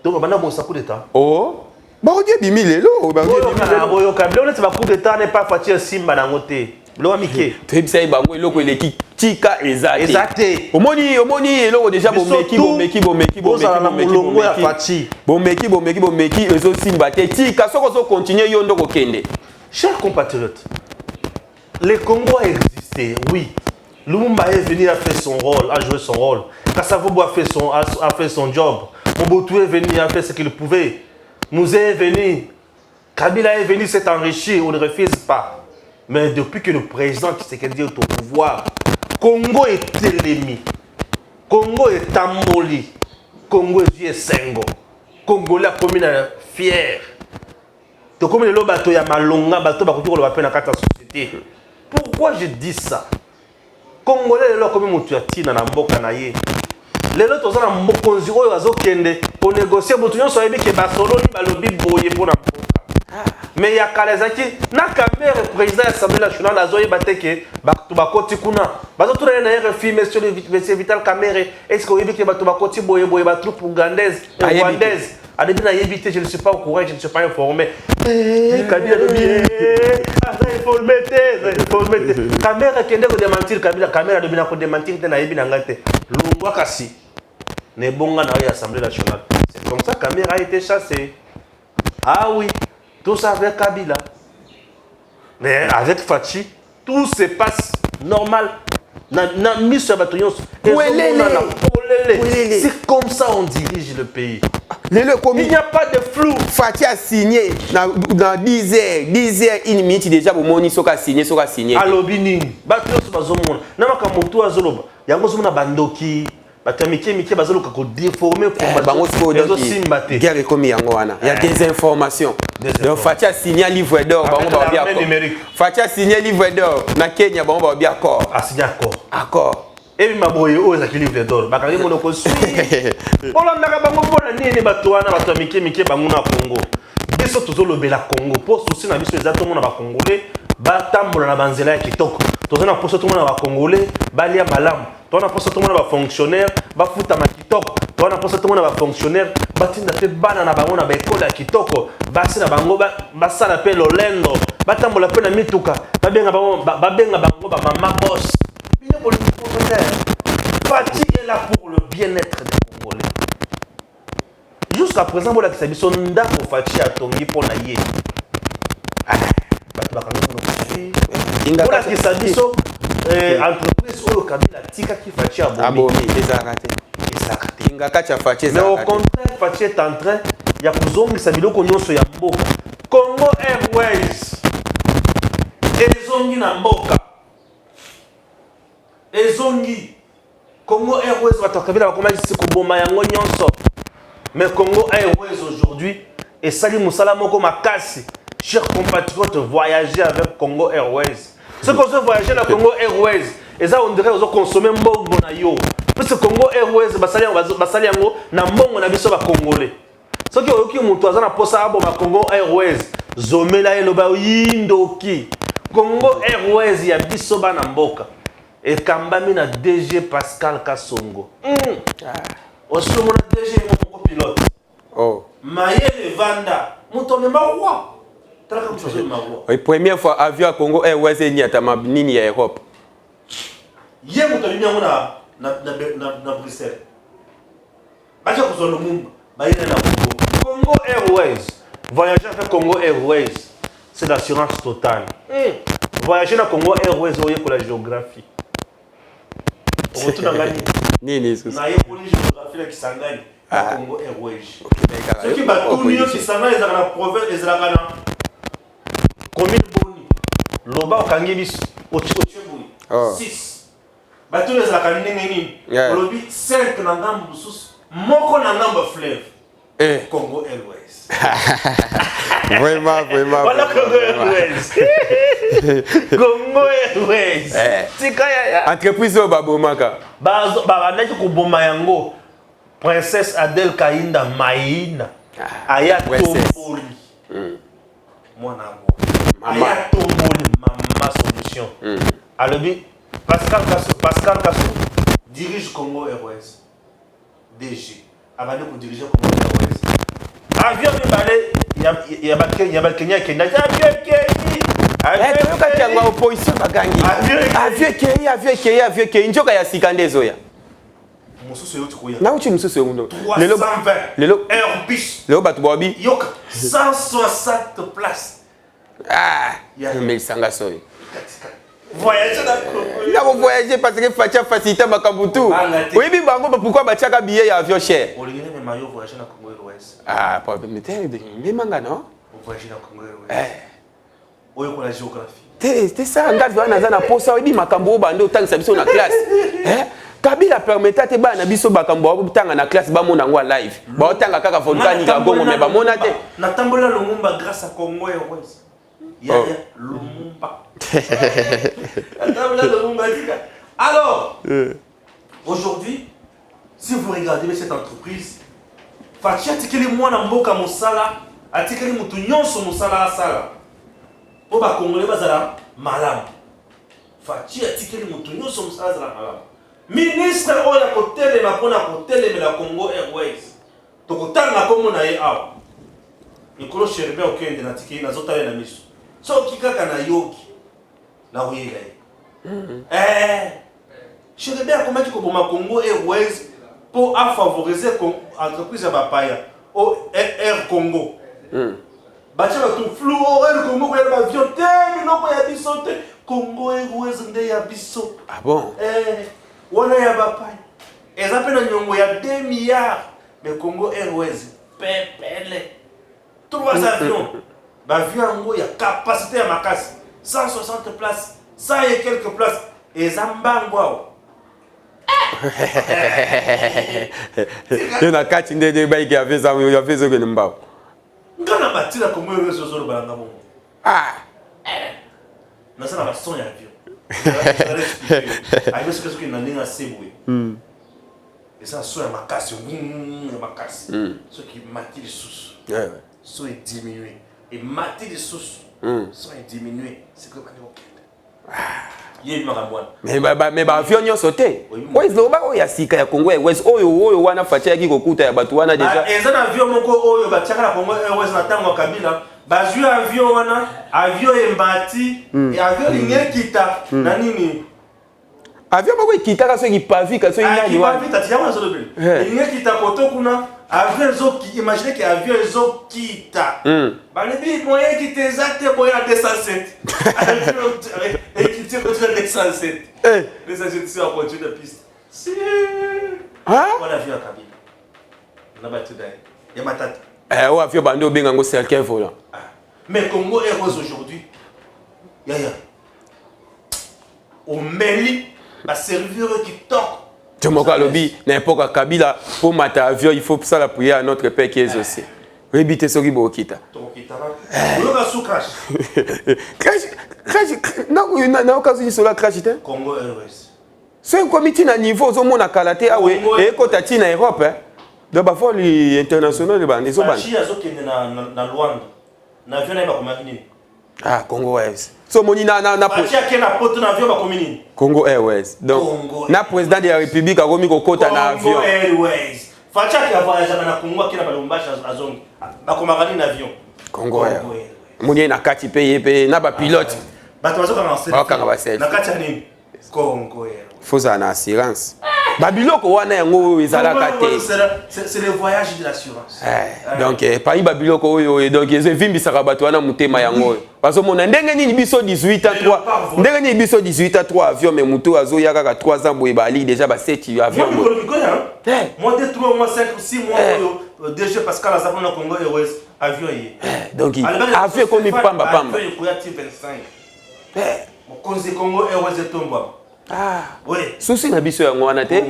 Donc bana bo sa coup d'état. Oh. Bah on dit bimi lelo, bah on dit bimi. Boyo kablo ne ba coup d'état n'est pas fati simba na ngote. Lo amike. Tebisa bango eloko eleki tika ezate. Ezate. Omoni eloko déjà bomeki ezo simba te tika soko zo continuer yo ndoko kende. Chers compatriotes, le Congo a existé, oui. Lumumba est venu, a fait son rôle, a joué son rôle. Kassavobo a fait son job. Mobutu est venu, a fait ce qu'il pouvait. Nous est venu, Kabila est venu s'est enrichi, on ne refuse pas. Mais depuis que le président Tshisekedi est au pouvoir, Congo est télémi, Congo est amoli, Congo est vieux sengo, Congolais comme fier. Donc comme le bateau ya malonga, bateau bakutiko le bape na kata société. Pourquoi je dis ça? Congolais le comme mutuati na mboka na ye. Les autres sont en mokonzi oyo azokende pour négocier botu nyonso yebi ke basolo ni balobi boye pour na mboka. Mais ya kalezaki na kamere président de l'Assemblée nationale azoye bateke bato bakoti kuna. Bazotu na RFI monsieur Vital Kamerhe est-ce que yebi ke bato bakoti boye ba troupe ougandaise et rwandaise. Adebi na yebité je ne suis pas au courant, je ne suis pas informé. Kabila lobi informé. Kamerhe kende ko démentir Kabila Kamerhe adebi na ko démentir te na yebi na ngate. Lungwa kasi. Nebonga na l'Assemblée nationale. C'est comme ça que Kabila a été chassé. Ah oui, tout ça avec Kabila. Mais avec Fachi, tout se passe normal. Na mise sur bataillon. C'est comme ça on dirige le pays. Il n'y a pas de flou. Fachi a signé dans 10 heures, une minute déjà pour moni soka signé. Alobini, bataillon sur bazomon. Namaka moto azoloba. Yango zomona bandoki. Batamike bazolo kako déformer pour bango simbate. Guerre komi yango wana. Il y a des informations. Donc Fachi a signé un livre d'or, bango ba bien accord. Fachi a signé un livre d'or na Kenya, bango ba bien accord. A signé accord. Et maboye o za livre d'or. Bakangi monoko su. Olanda bango pona nini bato wana batamike bango na Congo. Biso tozolobela Congo pour souci na biso exactement na ba Congolais batambola na banzela ya kitoko. Tozana poso tout le monde na ba Congolais balia malamu. On a pensé tout le monde va fonctionnaire, va foutre à ma kitoko. On a pensé tout le monde va fonctionnaire, batinda fait banana bango na ba école à kitoko. Basi na bango ba ça l'appelle Olendo. Batambola pe na mituka. Ba benga bango ba mama boss. Bien pour le fonctionnaire. Fachi est là pour le bien-être des Congolais. Jusqu'à présent voilà que ça biso ndako Fachi a tongi pour na yé. Ba kango no. Voilà que ça biso entreprise oyo Kabila tika ki Fachi abomi ezakate ingakacha Fachi mais au contraire Fachi est en train ya kuzongisa biloko nyonso ya mboka. Congo Airways ezongi na mboka ezongi Congo Airways bato Kabila bakoma isi koboma yango nyonso mais Congo Airways aujourd'hui esali musala moko makasi. Chers compatriotes, voyagez avec Congo Airways. Ceux qui ont voyagé dans Congo Airways, et ça on dirait qu'ils ont consommé mbongo na yo. Parce que Congo Airways basali yango na mbongo na biso ba Congolais. Ceux qui ont mutu azana posa abo ba Congo Airways, zomela eloba yindoki. Congo Airways ya biso ba na mboka. et kambami na DG Pascal Kasongo. Aussi mon DG mon pilote. Oh. Mayele Vanda, muto memba roi. Traka mchozo ma roi. Oui, première fois avion à Congo Airways ni atama nini ya Europe. Ye muto limia na Bruxelles. Bacha kuzolo mumba, bayele na Congo. Congo Airways. Voyager avec Congo Airways, c'est l'assurance totale. Voyager dans Congo Airways, vous voyez pour la géographie. On retourne à Gagné. Nini sous. Na pour la géographie qui s'engage à Congo Airways. Ce qui va tout mieux qui s'engage dans la province et dans la commune Boni. Loba au Kangébis, au Tchébouy. 6. Bateau les Akanini. Lobby 5 dans Gambo sous. Moko dans Gambo fleuve. Congo Airways. Vraiment. Voilà Congo Airways. Congo Airways. Entreprise au Babomaka. Babanaki kuboma yango. Princesse Adèle Kainda Maïna. Aya Tomboli. Mwana ngo. Aya Tomboli Mama Solution. Alobi Pascal Kassou dirige Congo Airways. DG. Avant de diriger Congo Airways. Avion de balai, il y a Kenya qui n'a pas avion qui njoka ya sikande zoya. Mususu yote kuya. Na uchi mususu yondo. 320. Airbus. Lelo batu bobi. Yoka 160 places. Mais sanga soy. Voyager dans Congo. Là vous voyager parce que facha faciliter makambutu. Oui bi bango pourquoi bachaka billet ya avion cher. Olingene me mayo voyager dans Congo Airways. Problème mais manga non? Voyager dans Congo Airways. Oyo ko la géographie. T'es ça ngati wana za na posa obi makambo bando tangisa biso na classe. Kabila permetta te ba na biso bakambo obutanga na classe ba mona ngwa live. Ba otanga kaka volcanique ga gongo me ba mona te. Na tambola Lumumba grâce à Congo Airways. Yaya Lumumba. Alors, aujourd'hui, si vous regardez cette entreprise, Fachi atikeli mwana mboka mosala, atikeli mutu nyonso mosala asala. Po ba Congolais bazala malamu. Fachi atikeli mutu nyonso mosala azala malamu. Ministre oya kotele makona kotele la Congo Airways. Tokotanga komo na ye awa. Nikolo Sherbe okende na tikeli na zotale na miso. So kikaka na yoki. La oyega. Sherbe akomaki ko boma Congo Airways pour favoriser l'entreprise à Bapaya au Air Congo. Bacha ba tout flou Air Congo ko ya avion te miloko ya biso te Congo Airways nde ya biso. Ah bon? Wana ya Bapaya. Ezape na nyongo ya 2 milliards mais Congo Airways pepele 3 avions. Bavion ngo ya capacité ya makasi 160 places, 100 et quelques places et Zambango. Na kati ndede ba iki afeza ya fezo ke mbao. Ngana batila Congo Airways zo balanga mo. Na sana ba son ya avion. Ayo ce que na ninga sebwe. Et ça son ya makasi, ya makasi. Ce qui mati les sous. So est diminué. Et mati les sous. So est diminué. C'est que mais ba avion nyonso te. Oyo loba oyo ya sika ya Congo Airways oyo wana facha yaki kokuta ya batu wana déjà. Eza na avion moko oyo batiaka na Congo Airways na tango Kabila. Bazui avion wana, avion embati, et avion ingekita na nini? Avion moko ikitaka so kipavi ka so inani wana. Kipavi tati yawa zo lobe. Ingekita koto kuna avion zo ki imagine que avion zo kita. Balebi moyen qui t'exacte boya 207. Et qui tire contre 207. 207 sur la voiture de piste. Si. Voilà avion Kabila. Na batu dai. Ya matata. O avion bando benga ngo cercle volant. Mais Congo Airways aujourd'hui. Yaya. Au Mali, ba serveur qui toque. Tu m'as dit n'importe Kabila pour mater avion, il faut ça la prier à notre père qui est aussi. Rébité ce qui bokita. Crash. Non, quand tu sur crash te. Congo Airways. C'est un comité na niveau au monde à Kalaté ah oui et quand tu na Europe hein. De ba vol international de bande so bande. Chi azo kende na Luanda. Na avion na ba komaki nini? Congo Airways. So moni na Fatia qui na poto na avion ba commune. Congo Airways. Donc na président de la République a komi ko kota na avion. Congo Airways. Fatia qui a voyagé na Congo qui na ba Lubumbashi azongi. Ba komakani na avion. Congo Airways. Moni na kati pe na ba pilote. Bato bazo kanga selfie. Ba kanga ba selfie. Na kati ya nini? Congo Airways. Faut ça na assurance. Babiloko wana yango ezalaka te. C'est le voyage de l'assurance. Donc payi babiloko oyo donc evimbisaka bato wana mutema yango. Bazomona ndenge nini biso 18 à 3. Ndenge nini biso 18 à 3 avion mais mutu azo ya kaka 3 ans boye bali déjà ba 7 avion. Moi de 3 mois 5 6 mois déjà Pascal Azapon na Congo Airways avion yi. Donc avion comme pamba. Avion ko ya 25. Mon conseil Congo Airways etomba. Ah, oui. Souci na biso yango wana te.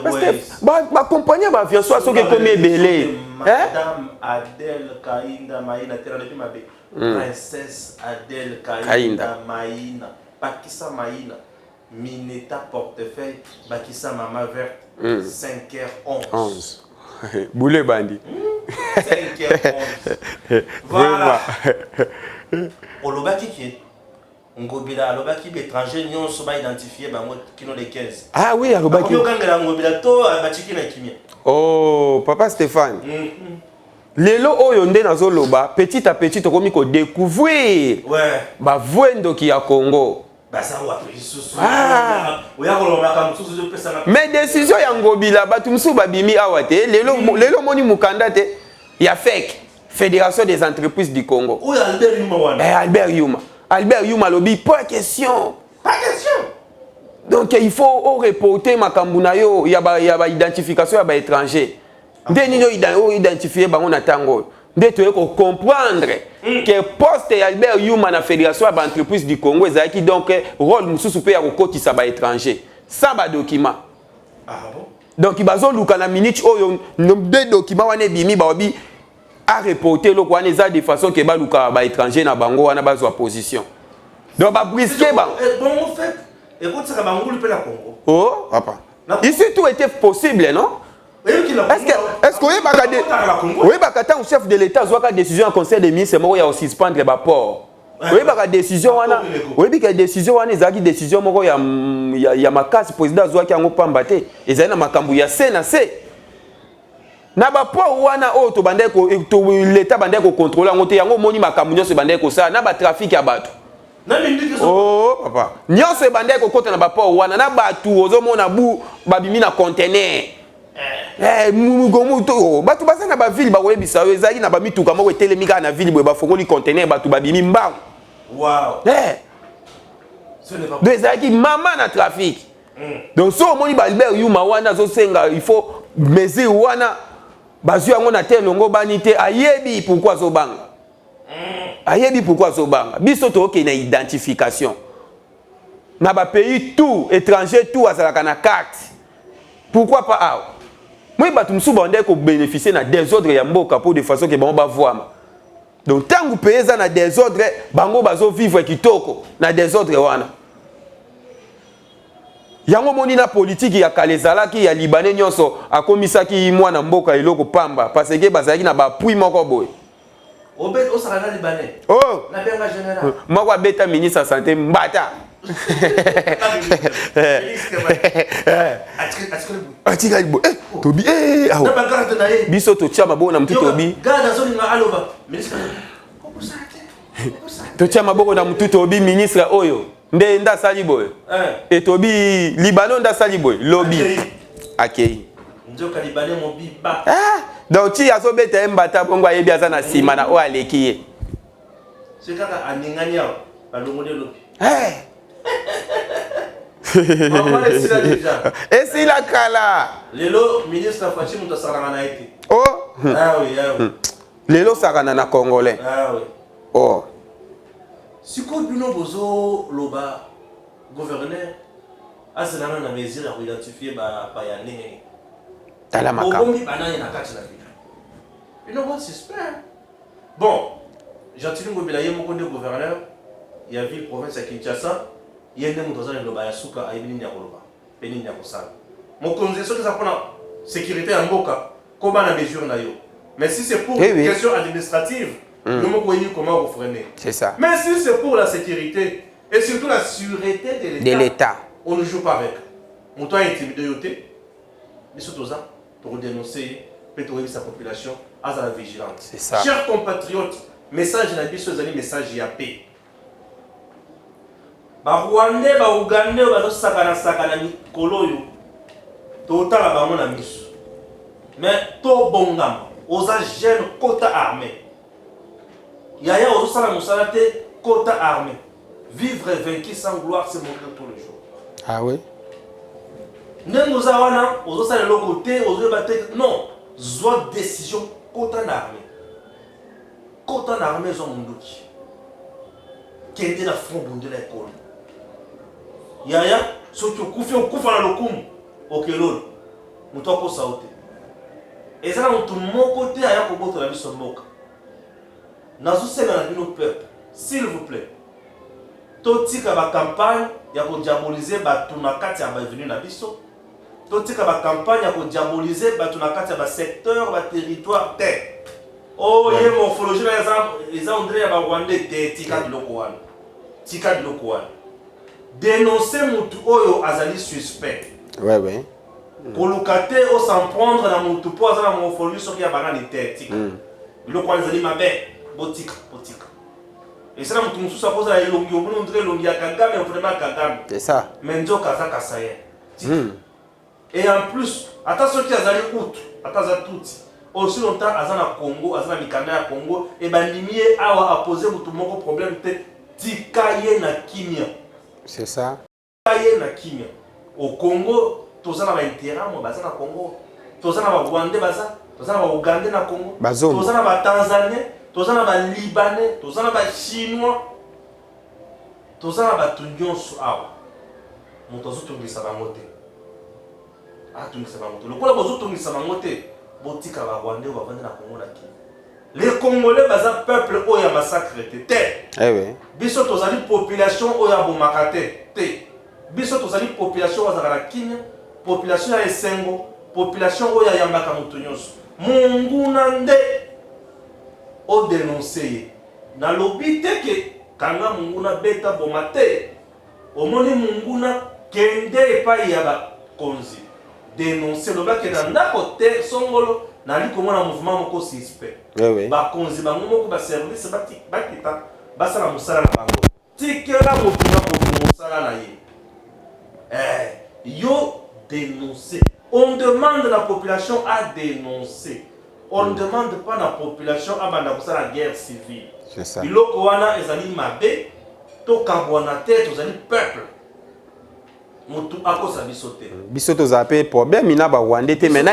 Parce que ba compagnie ba avion soit soki comme belé. Madame Adèle Kainda Maïna tera depuis ma princesse Adèle Kainda Maïna. Pakisa Maïna. Mineta portefeuille Bakisa Mama verte 5h11. Boulé bandi. 5h11. Voilà. Olobaki qui Ngobila alobaki l'étranger nyon so ba identifier bango kino de 15. Ah oui, alobaki. Ko kangela ngobila to batiki na kimia. Oh, papa Stéphane. Lelo oyo nde nazoloba petit à petit tokomi ko découvrir. Ouais. Ba voendo ki ya Congo. Ba ça wa lisusu. Ah. Oya ko lomaka mususu zo pesa na. Mais décision ya ngobila batu musu babimi awate lelo moni mukanda te ya fake Fédération des entreprises du Congo. Oya Albert Yuma wana. Albert Yuma. Albert Yuma lobi pas question. Pas question. Donc il faut reporter makambuna yo ya ba identification ya ba étranger. Ndeni no identifier bango na tango. Nde to ko comprendre que poste Albert Yuma na Fédération ba entreprise du Congo ezaki donc rôle mususu pe ya kokotisa ba étranger. Sans ba document. Ah bon? Donc bazo luka na minute oyo de document wana bimi ba obi à reporter le quoi de façon que baluka ba étranger na bango wana bazwa position. Donc ba brisquer ba. Bon en fait, écoute ça ba ngulu pe la Congo. Oh, papa. Ici tout était possible, non? Est-ce que oui ba kata chef de l'état zwa ka décision en conseil des ministres moko ya suspendre ba port. Oui ba décision wana. Oui bi ka décision wana ezaki décision moko ya makasi président zwa ki yango pamba te. Ezali na makambu ya CNC. Na ba po wana o to bande ko l'état bande ko contrôler ngote yango moni makambu nyonso bande ko sa na ba trafic ya bato. Na mingi ke so. Oh papa. Nyonso bande ko kota na ba po wana na batu ozo mona bu babimi na conteneur. Mugomu to bato basa na ba ville ba webisa ezali na ba mituka moko etelemika na ville boye ba fongoli conteneur bato babimi mbang. Wow. Ce n'est pas. Deux aki mama na trafic. Donc so moni ba Albert Yuma wana zo senga il faut mesure wana bazu yango na te longo banité ayebi pourquoi zobanga. Ayebi pourquoi zobanga. Biso to ok na identification. Na ba pays tout étranger tout azalaka na carte. Pourquoi pas ah? Moi batu msu bande ko bénéficier na désordre ya mboka pour de façon que bango ba voir. Donc tant que pays na désordre bango bazo vivre kitoko na désordre wana. Yango moni na politique ya kalezalaki ya libanais nyonso akomisaki mwana mboka eloko pamba parce que bazalaki na ba pui moko boy. Obet osaka libanais. Oh, na benga général. Moko beta ministre santé mbata. Atika ibo. Tobi ah. Na bagara na ye. Biso to chama bona mtu tobi. Gada zoni na aloba. Ministre. To chama boko na mtu tobi ministre oyo. Nde nda sali boy. Etobi Libanon nda sali boy. Lobby. Akei. Njoka Libanais mo biba. Donc ti azo beta mbata bongo ayebi aza na sima na o alekiye. C'est kaka aninganya balongole lobi. Maman est là déjà. Et si la kala. Lelo ministre Fachi muta saranga na été. Oh. Ah oui, ah oui. Lelo saranga na congolais. Ah oui. Oh. Siko bino bozo loba gouverneur asenana na mesure à identifier ba yane. Tala makam. Obombi banane na kati na vida. Bino bon suspect. Bon, Gentil Ngobila ye moko nde gouverneur ya ville province ya Kinshasa. Yende mutozana loba ya suka ayibini ya koloba. Peni ya kosala. Mokonzi soki za pona sécurité ya mboka ko bana mesure na yo. Mais si c'est pour une question administrative, nous ne pouvons comment vous freiner. C'est ça. Mais si c'est pour la sécurité, Et surtout la sûreté de l'État. On ne joue pas avec. On doit intimider. Mais surtout ça, pour dénoncer, pour sa population à la vigilance. C'est ça. Chers compatriotes, message na biso ezali message ya paix. Ba Rwandais, ba Ougandais, ba sakana mikolo yo. Totala bango na miso. Mais to bongama, oza jeune kota armée. Yaya ozo sala musala te kota armée. Vivre vaincu sans gloire, c'est montrer tous les jours. Ah oui? Nous avons non, soit décision contre l'armée. Contre l'armée, ils ont mon doute. Qui était la front de l'école. Yaya, ceux qui ont coupé dans le coup, ok, l'autre, nous t'avons sauté. Et ça, nous avons mon côté à pour votre la vie sur le moque. Nous avons nos peuples, s'il vous plaît. Toti ka ba campagne ya ko diaboliser ba tunakati ya ba venu na biso. Toti ka ba campagne ya ko diaboliser ba tunakati ya ba secteur ba territoire te. Oh ye morphologie na les André ya ba Rwandais te tika biloko wana. Tika biloko wana. Dénoncer mutu oyo azali suspect. Ouais ouais. Kolukate o s'en prendre na mutu po azala morphologie soki ya bana ni te tika. Biloko wana azali mabe botika. Et ça, nous sommes supposés aller longi, on dirait longi à Kagame, vraiment Kagame. C'est ça. Mais nous sommes Kasaye. Et en plus, attention qui a allé out, attention tout. Aussi longtemps, Azana Congo, Azana Mikana Congo, et ben limier a posé tout mon problème te tikaye na kimia. C'est ça. Tikaye na kimia. Au Congo, tous en avez intérêt, moi bazana Congo. Tous en avez Rwandais baza, tous en avez Ougandais na Congo. Tous en avez Tanzanie. Tous en avez Libanais, tous en avez Chinois, tous en avez Tunyon Suawa. Mon tozo tungi sabangote. Ah, tungi sabangote. Le quoi la tungi sabangote, botika va Rwandais ou va vendre na Congo la Kini. Les Congolais, bazar peuple où ya massacre te. Eh oui. Biso tozali population où ya bomakate te. Biso tozali population où ya Kini, population ya Esengo, population où ya yambaka mutunyoso. Munguna nde o dénoncer na lobité que kanga munguna beta bomate omoni munguna kende pa yaba konzi dénoncer le ba que na ndako te songolo na li komona mouvement moko suspect ba konzi ba moko ba service ba kita ba sala musala na bango tikela mobima ko musala na ye yo dénoncer on demande la population à dénoncer. On ne demande pas à la population à la guerre civile. C'est ça. Il y a des mabé, to kambonate, to zali peuple. Mutu ako sa bisote. Bisoto zape problème ina ba Rwandais te maintenant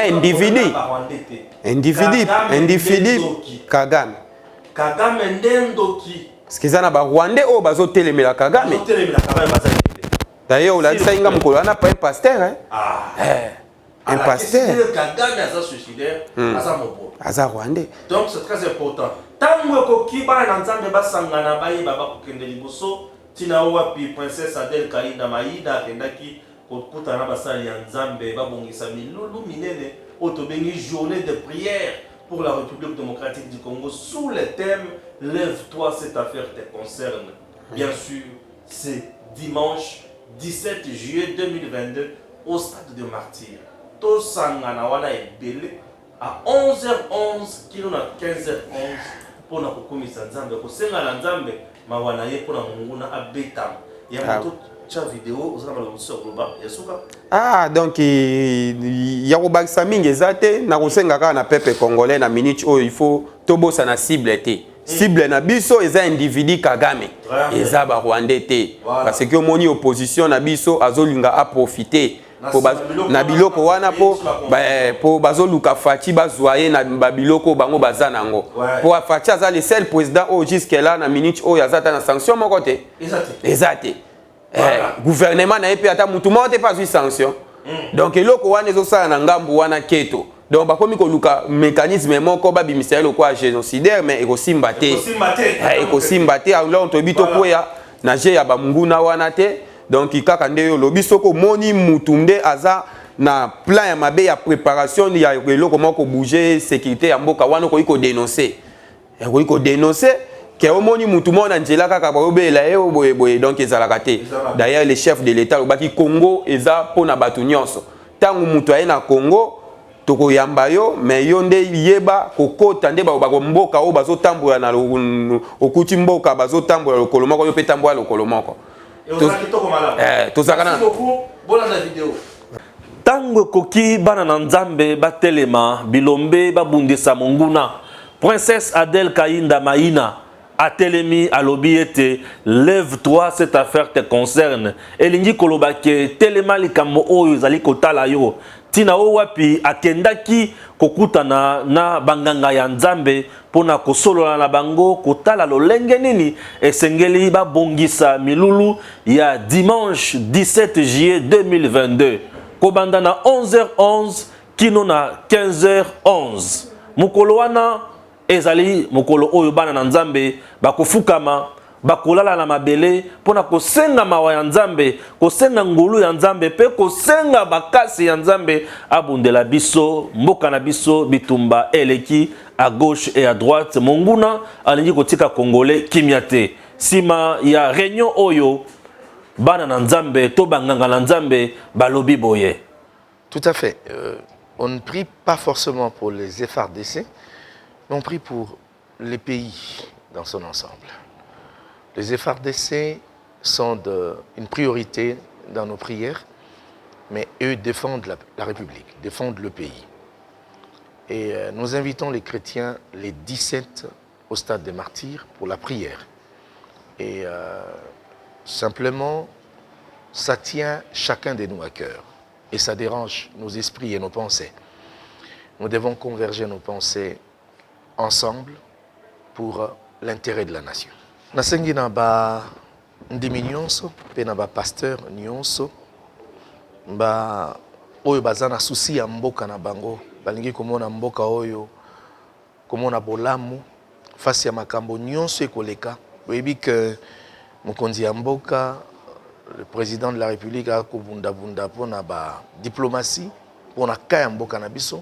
individu Kagame. Kagame ndendoki. Skizana ba Rwandais o bazo telemela Kagame. Bazo telemela Kagame bazali. D'ailleurs, la sainga mukolo ana pas un pasteur hein. Un pasteur. Kagame aza suicidaire, aza mobo. Aza Rwandais. Donc c'est très important. Tango ko kiba na nzambe basangana bayi baba kokende liboso tina wapi princesse Adèle Kalinda Maïda kendaki kokutana basali ya nzambe babongisa milulu minene otobengi journée de prière pour la République démocratique du Congo sous le thème lève-toi, cette affaire te concerne. Bien sûr, c'est dimanche 17 juillet 2022 au stade de Martyrs. Tosangana wana ebele à 11h11 kilo na 15h11 pour na kokomisa nzambe ko senga na nzambe mawana ye pour na munguna abeta ya moto cha vidéo ozana balo so globa ya suka donc ya ko bakisa mingi ezate na kosenga ka na peuple congolais na minute il faut tobosa na cible te cible na biso eza individu Kagame eza ba Rwandais te parce que moni opposition na biso azolinga a profiter na biloko wana po bazoluka Faci bazwaye na babiloko bango bazanango po Faci aza le seul président o jusque là na minute o yazata na sanction moko te ezate gouvernement na epe ata mutu moko te pas eu sanction donc eloko wana ezosala na ngambu wana keto donc bakomi koluka mécanisme moko babimisa eloko ya génocidaire mais ekosimba te alors toyebi tokoya na je ya bamunguna wana te. Donc kaka nde yo lobi soko moni mutumde aza na plan ya mabe ya préparation ya eloko moko bouger sécurité ya mboka wana ko dénoncer ke omoni mutu mona nzela kaka bayobela ye boye boye donc ezalaka te. D'ailleurs le chef de l'état lobaki Congo eza pona bato nyonso. Tangu mutu aye na Congo tokoyamba yo mais yo nde yeba kokota nde bakomboka o bazotambola na okuti mboka bazotambola lokolo moko yo pe tambola lokolo moko. Tozakana. Tango koki bana na nzambe batelema bilombe babundisa monguna. Princesse Adèle Kainda Maïna atelemi alobi ete lève-toi, cette affaire te concerne. Elingi kolobake telema likambo oyo zali kotala yo. Tina o wapi akendaki kokutana na banganga ya nzambe pona kosolola na bango kotala lolenge nini esengeli babongisa milulu ya dimanche 17 juillet 2022 kobanda na 11h11 kino na 15h11 mukolo wana ezali mukolo oyo bana na nzambe bakofukama bakolala na mabele pona kosenga mawa ya nzambe kosenga ngulu ya nzambe pe kosenga bakasi ya nzambe abundela biso mboka na biso bitumba eleki à gauche et à droite monguna alingi kotika congolais kimiate sima ya réunion oyo bana na nzambe to banganga na nzambe balobi boye. Tout à fait. On ne prie pas forcément pour les FARDC, mais on prie pour les pays dans son ensemble. Les FARDC sont une priorité dans nos prières, mais eux défendent la République, défendent le pays. Et nous invitons les chrétiens les 17 au stade des martyrs pour la prière. Et simplement, ça tient chacun de nous à cœur. Et ça dérange nos esprits et nos pensées. Nous devons converger nos pensées ensemble pour l'intérêt de la nation. Nasengi na ba ndimi nyonso pe na ba pasteur nyonso ba oyo baza na susi ya mboka na bango balingi komona mboka oyo komona bolamu fasi ya makambo nyonso ekoleka boyebi que mokonzi ya mboka le président de la République a kobunda pona ba diplomatie pona kaya mboka na biso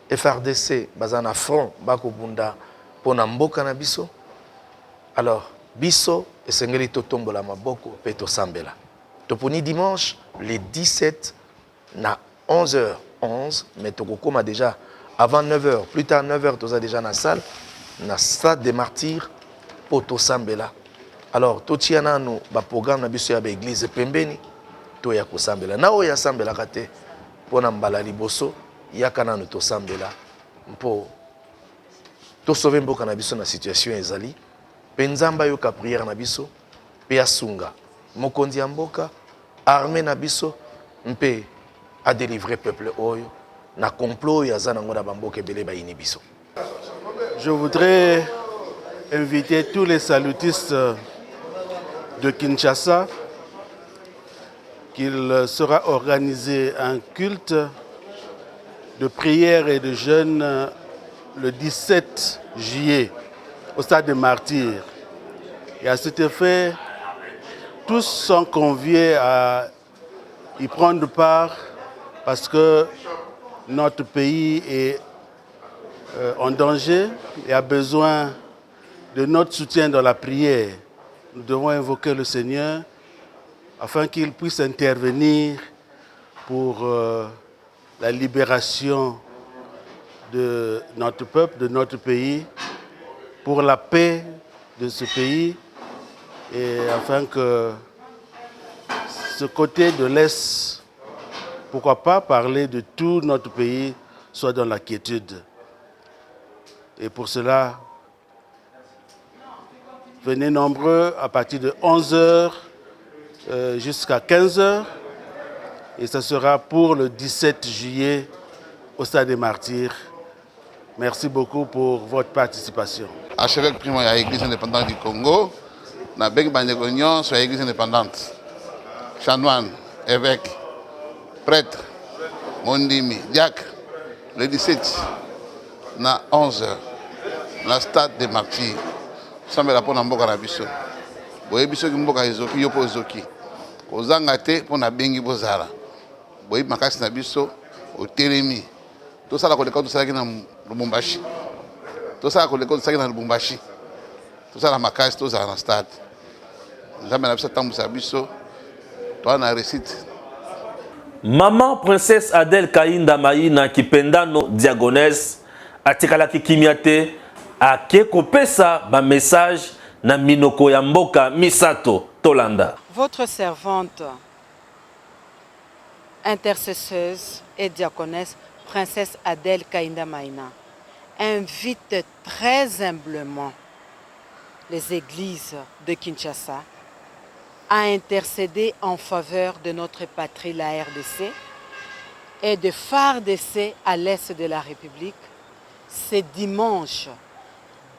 FARDC baza na front ba kobunda pona mboka na biso. Alors, biso esengeli totombola maboko pe tosambela. Toponi dimanche les 17 na 11h11 mais tokokoma déjà avant 9h, plus tard 9h toza déjà na salle na stade des martyrs po tosambela. Alors, totiana no ba programme na biso ya ba église pembeni to ya kosambela. Na oya sambela kate pona mbala liboso yakana no tosambela mpo to sauver mboka na biso na situation ezali. Penzamba yoka prière na biso pe asunga mokonzi ya mboka armée na biso mpe a délivrer peuple oyo na complot ya zana ngona bamboka ebele bayini biso. Je voudrais inviter tous les salutistes de Kinshasa qu'il sera organisé un culte de prière et de jeûne le 17 juillet au stade des martyrs. Et à cet effet, tous sont conviés à y prendre part parce que notre pays est en danger et a besoin de notre soutien dans la prière. Nous devons invoquer le Seigneur afin qu'il puisse intervenir pour la libération de notre peuple, de notre pays, pour la paix de ce pays et afin que ce côté de l'Est, pourquoi pas parler de tout notre pays, soit dans la quiétude. Et pour cela, venez nombreux à partir de 11h jusqu'à 15h et ce sera pour le 17 juillet au stade des martyrs. Merci beaucoup pour votre participation. Archevêque primo de l'Église indépendante du Congo, na beng bandegonion sur l'Église indépendante. Chanoine, évêque, prêtre, mondimi, diacre, le 17 na 11h, na stade des martyrs. Sambe la pona mboka na biso. Boye biso ki mboka ezoki yopo ezoki. Kozanga te pona bengi bozala. Boye makasi na biso o telemi. To sala koleka to sala ki na Lubumbashi. To sala koleka to sala ki na Lubumbashi. tosala makasi tozala na stade nzambe na biso atambusa biso toa na réussite. Maman princesse Adèle Kainda Maïna Kipendano Diagonès atikalaki kimia te ake kopesa ba message na minoko ya mboka misato tolanda. Votre servante, intercesseuse et diaconesse, princesse Adèle Kainda Maïna, invite très humblement les églises de Kinshasa à intercéder en faveur de notre patrie, la RDC, et de FARDC à l'est de la République. C'est dimanche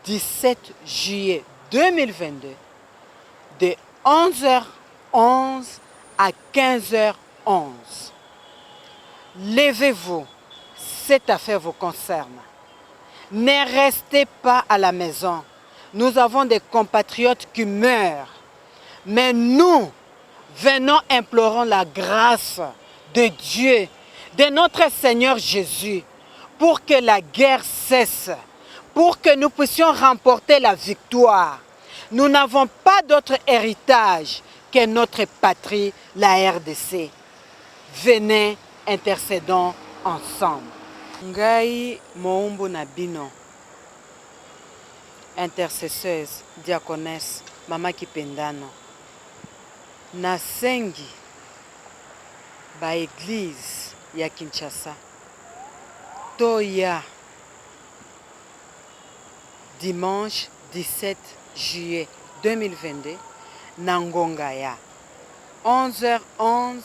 17 juillet 2022, de 11h11 à 15h11. Levez-vous, cette affaire vous concerne. Ne restez pas à la maison. Nous avons des compatriotes qui meurent. Mais nous venons implorons la grâce de Dieu, de notre Seigneur Jésus, pour que la guerre cesse, pour que nous puissions remporter la victoire. Nous n'avons pas d'autre héritage que notre patrie, la RDC. Venez, intercédons ensemble. Ngai Moumbu Nabino, intercesseuse, diaconesse, Mama Kipendano. Nasengi ba église ya Kinshasa toya dimanche 17 juillet 2022 na ngonga ya 11h11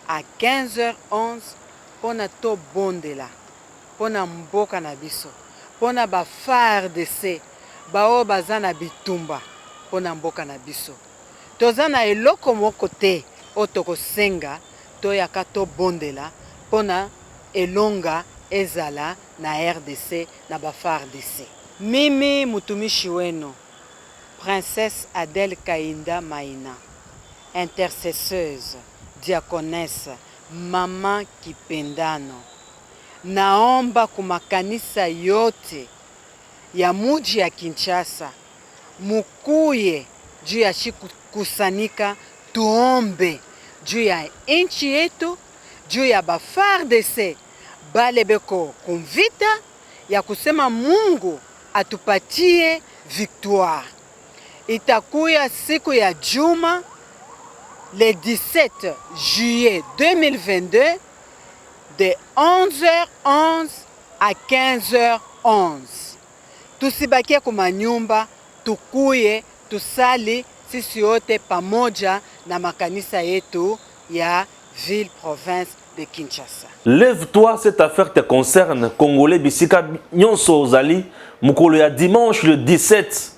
à 15h11 pona to bondela pona mboka na biso pona ba FARDC bao bazana bitumba pona mboka na biso. Tozana eloko moko te otoko senga toyaka to bondela pona elonga ezala na RDC na ba FARDC. Mimi mutumishi wenu princesse Adèle Kainda Maïna, intercesseuse, diaconesse, Mama Kipendano, naomba kumakanisa yote ya muji ya Kinshasa mukuye juu ya kusanika tuombe juu ya nchi yetu, juu ya ba FARDC bale beko kumvita ya kusema Mungu atupatie victoire. Itakuya siku ya juma le 17 juillet 2022 de 11h11 à 15h11. Tusibakie kumanyumba, tukuye, tusali sisi yote pamoja na makanisa yetu ya ville province de Kinshasa. Lève-toi, cette affaire te concerne. Congolais bisika nyonso ozali mukolo ya dimanche le 17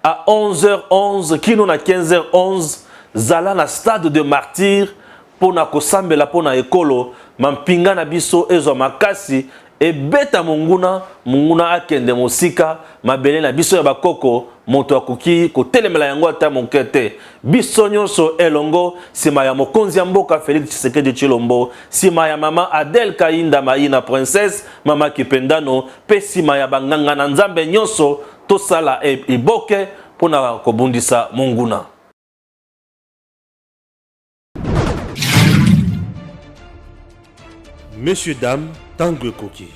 à 11h11 kino na 15h11 zala na stade de martyr pona kosambela pona ekolo mampinga na biso ezwa makasi ebeta munguna akende mosika mabele na biso ya bakoko moto akoki kotelemela yango ata monkete biso nyonso elongo sima ya mokonzi ya mboka Félix Tshisekedi Tshilombo, sima ya mama Adèle Kainda Maïna princesse Mama Kipendano pe sima ya banganga na nzambe nyonso tosala iboke pona kobundisa monguna. Messieurs, dames, Tanguy Koki.